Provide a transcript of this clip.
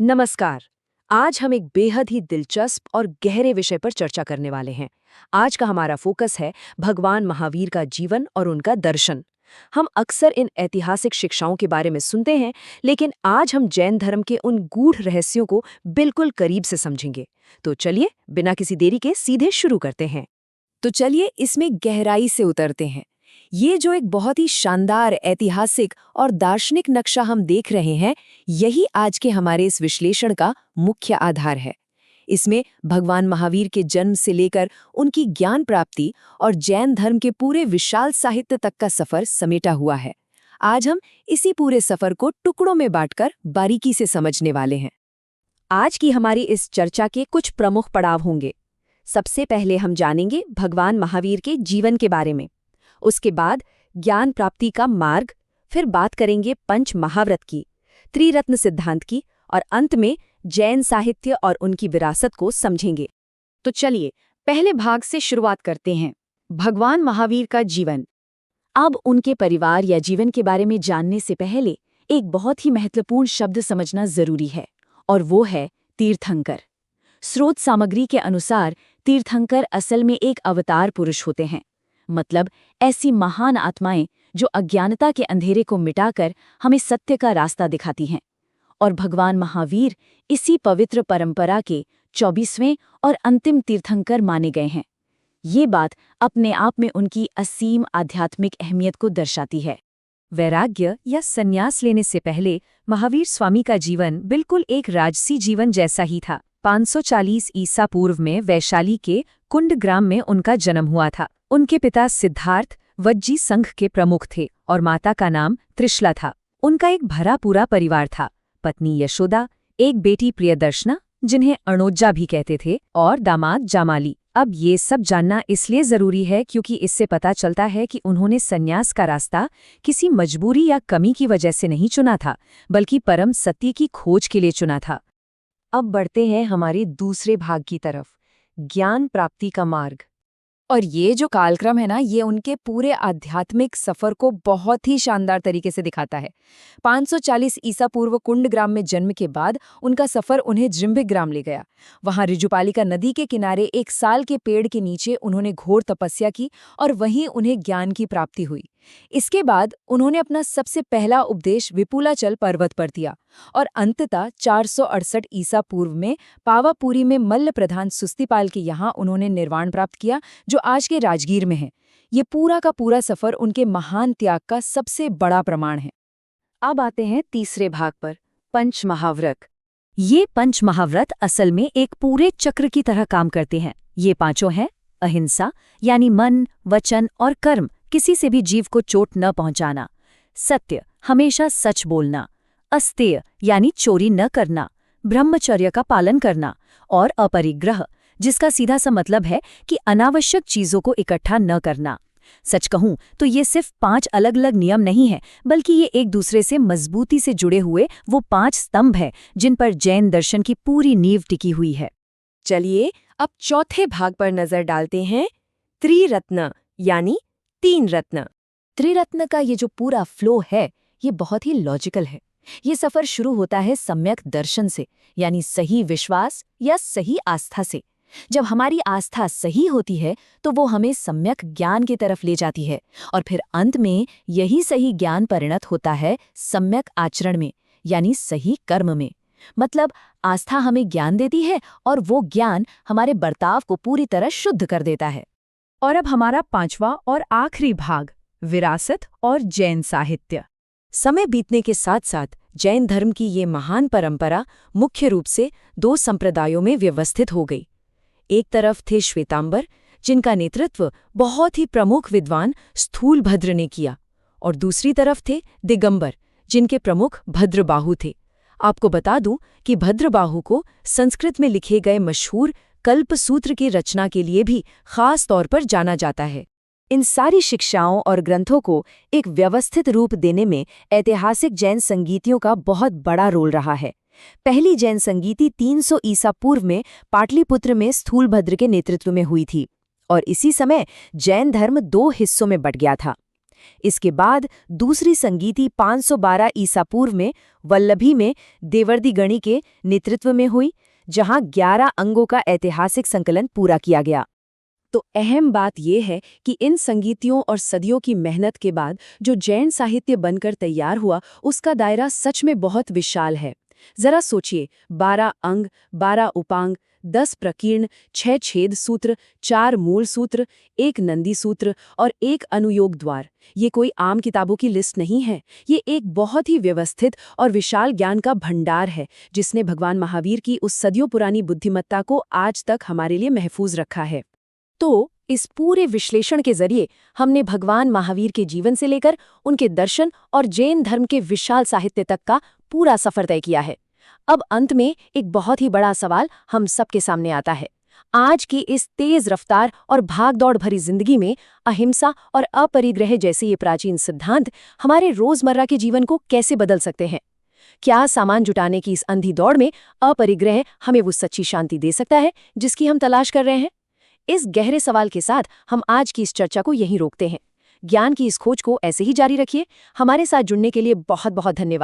नमस्कार। आज हम एक बेहद ही दिलचस्प और गहरे विषय पर चर्चा करने वाले हैं। आज का हमारा फोकस है भगवान महावीर का जीवन और उनका दर्शन। हम अक्सर इन ऐतिहासिक शिक्षाओं के बारे में सुनते हैं, लेकिन आज हम जैन धर्म के उन गूढ़ रहस्यों को बिल्कुल करीब से समझेंगे। तो चलिए बिना किसी देरी के सीधे शुरू करते हैं। तो चलिए इसमें गहराई से उतरते हैं। ये जो एक बहुत ही शानदार ऐतिहासिक और दार्शनिक नक्शा हम देख रहे हैं, यही आज के हमारे इस विश्लेषण का मुख्य आधार है। इसमें भगवान महावीर के जन्म से लेकर उनकी ज्ञान प्राप्ति और जैन धर्म के पूरे विशाल साहित्य तक का सफर समेटा हुआ है। आज हम इसी पूरे सफर को टुकड़ों में बांटकर बारीकी से समझने वाले हैं। आज की हमारी इस चर्चा के कुछ प्रमुख पड़ाव होंगे। सबसे पहले हम जानेंगे भगवान महावीर के जीवन के बारे में, उसके बाद ज्ञान प्राप्ति का मार्ग, फिर बात करेंगे पंच महाव्रत की, त्रिरत्न सिद्धांत की, और अंत में जैन साहित्य और उनकी विरासत को समझेंगे। तो चलिए पहले भाग से शुरुआत करते हैं, भगवान महावीर का जीवन। अब उनके परिवार या जीवन के बारे में जानने से पहले एक बहुत ही महत्वपूर्ण शब्द समझना जरूरी है, और वो है तीर्थंकर। स्रोत सामग्री के अनुसार तीर्थंकर असल में एक अवतार पुरुष होते हैं, मतलब ऐसी महान आत्माएं जो अज्ञानता के अंधेरे को मिटाकर हमें सत्य का रास्ता दिखाती हैं। और भगवान महावीर इसी पवित्र परंपरा के 24वें और अंतिम तीर्थंकर माने गए हैं। ये बात अपने आप में उनकी असीम आध्यात्मिक अहमियत को दर्शाती है। वैराग्य या संन्यास लेने से पहले महावीर स्वामी का जीवन बिल्कुल एक राजसी जीवन जैसा ही था। 540 ईसा पूर्व में वैशाली के कुंड ग्राम में उनका जन्म हुआ था। उनके पिता सिद्धार्थ वज्जी संघ के प्रमुख थे और माता का नाम त्रिशला था। उनका एक भरा पूरा परिवार था, पत्नी यशोदा, एक बेटी प्रियदर्शना जिन्हें अणोज्जा भी कहते थे, और दामाद जामाली। अब ये सब जानना इसलिए जरूरी है क्योंकि इससे पता चलता है कि उन्होंने संन्यास का रास्ता किसी मजबूरी या कमी की वजह से नहीं चुना था, बल्कि परम सत्य की खोज के लिए चुना था। अब बढ़ते हैं हमारे दूसरे भाग की तरफ, ज्ञान प्राप्ति का मार्ग। और ये जो कालक्रम है ना, ये उनके पूरे आध्यात्मिक सफर को बहुत ही शानदार तरीके से दिखाता है। 540 ईसा पूर्व कुंड ग्राम में जन्म के बाद उनका सफर उन्हें जिम्बिक ग्राम ले गया। वहां ऋजुपालिका नदी के किनारे एक साल के पेड़ के नीचे उन्होंने घोर तपस्या की और वहीं उन्हें ज्ञान की प्राप्ति हुई। इसके बाद उन्होंने अपना सबसे पहला उपदेश विपुलाचल पर्वत पर दिया और अंततः 468 ईसा पूर्व में पावापुरी में मल्ल प्रधान सुस्तिपाल के यहाँ उन्होंने निर्वाण प्राप्त किया, जो आज के राजगीर में है। ये पूरा का पूरा सफर उनके महान त्याग का सबसे बड़ा प्रमाण है। अब आते हैं तीसरे भाग पर, पंच महाव्रत। ये पंच महाव्रत असल में एक पूरे चक्र की तरह काम करते हैं। ये पांचों हैं: अहिंसा यानी मन, वचन और कर्म, किसी से भी जीव को चोट न पहुंचाना; सत्य, हमेशा सच बोलना; अस्तेय यानी चोरी न करना; ब्रह्मचर्य का पालन करना; और अपरिग्रह, जिसका सीधा सा मतलब है कि अनावश्यक चीजों को इकट्ठा न करना। सच कहूं तो ये सिर्फ 5 अलग अलग नियम नहीं है, बल्कि ये एक दूसरे से मजबूती से जुड़े हुए वो 5 स्तंभ हैं जिन पर जैन दर्शन की पूरी नींव टिकी हुई है। चलिए अब चौथे भाग पर नजर डालते हैं, त्रिरत्न यानी 3 रत्न। त्रिरत्न का ये जो पूरा फ्लो है, ये बहुत ही लॉजिकल है। ये सफर शुरू होता है सम्यक दर्शन से, यानी सही विश्वास या सही आस्था से। जब हमारी आस्था सही होती है तो वो हमें सम्यक ज्ञान की तरफ ले जाती है, और फिर अंत में यही सही ज्ञान परिणत होता है सम्यक आचरण में, यानी सही कर्म में। मतलब आस्था हमें ज्ञान देती है और वो ज्ञान हमारे बर्ताव को पूरी तरह शुद्ध कर देता है। और अब हमारा 5वां और आखिरी भाग, विरासत और जैन साहित्य। समय बीतने के साथ साथ जैन धर्म की ये महान परंपरा मुख्य रूप से 2 संप्रदायों में व्यवस्थित हो गई। एक तरफ थे श्वेतांबर, जिनका नेतृत्व बहुत ही प्रमुख विद्वान स्थूलभद्र ने किया, और दूसरी तरफ थे दिगंबर, जिनके प्रमुख भद्रबाहु थे। आपको बता दूं कि भद्रबाहु को संस्कृत में लिखे गए मशहूर कल्पसूत्र की रचना के लिए भी खास तौर पर जाना जाता है। इन सारी शिक्षाओं और ग्रंथों को एक व्यवस्थित रूप देने में ऐतिहासिक जैन संगीतियों का बहुत बड़ा रोल रहा है। पहली जैन संगीति 300 ईसा पूर्व में पाटलिपुत्र में स्थूलभद्र के नेतृत्व में हुई थी, और इसी समय जैन धर्म 2 हिस्सों में बंट गया था। इसके बाद दूसरी संगीति 512 ईसा पूर्व में वल्लभी में देवर्दी गणी के नेतृत्व में हुई, जहां 11 अंगों का ऐतिहासिक संकलन पूरा किया गया। तो अहम बात यह है कि इन संगीतियों और सदियों की मेहनत के बाद जो जैन साहित्य बनकर तैयार हुआ, उसका दायरा सच में बहुत विशाल है। जरा सोचिए, 12 अंग, 12 उपांग, 10 प्रकीर्ण, 6 छेद सूत्र, 4 मूल सूत्र, 1 नंदी सूत्र और 1 अनुयोग द्वार। ये कोई आम किताबों की लिस्ट नहीं है। ये एक बहुत ही व्यवस्थित और विशाल ज्ञान का भंडार है, जिसने भगवान महावीर की उस सदियों पुरानी बुद्धिमत्ता को आज तक हमारे लिए महफूज रखा है। तो इस पूरे विश्लेषण के जरिए हमने भगवान महावीर के जीवन से लेकर उनके दर्शन और जैन धर्म के विशाल साहित्य तक का पूरा सफर तय किया है। अब अंत में एक बहुत ही बड़ा सवाल हम सबके सामने आता है। आज की इस तेज रफ्तार और भागदौड़ भरी जिंदगी में अहिंसा और अपरिग्रह जैसे ये प्राचीन सिद्धांत हमारे रोजमर्रा के जीवन को कैसे बदल सकते हैं? क्या सामान जुटाने की इस अंधी दौड़ में अपरिग्रह हमें वो सच्ची शांति दे सकता है जिसकी हम तलाश कर रहे हैं? इस गहरे सवाल के साथ हम आज की इस चर्चा को यहीं रोकते हैं। ज्ञान की इस खोज को ऐसे ही जारी रखिए। हमारे साथ जुड़ने के लिए बहुत बहुत धन्यवाद।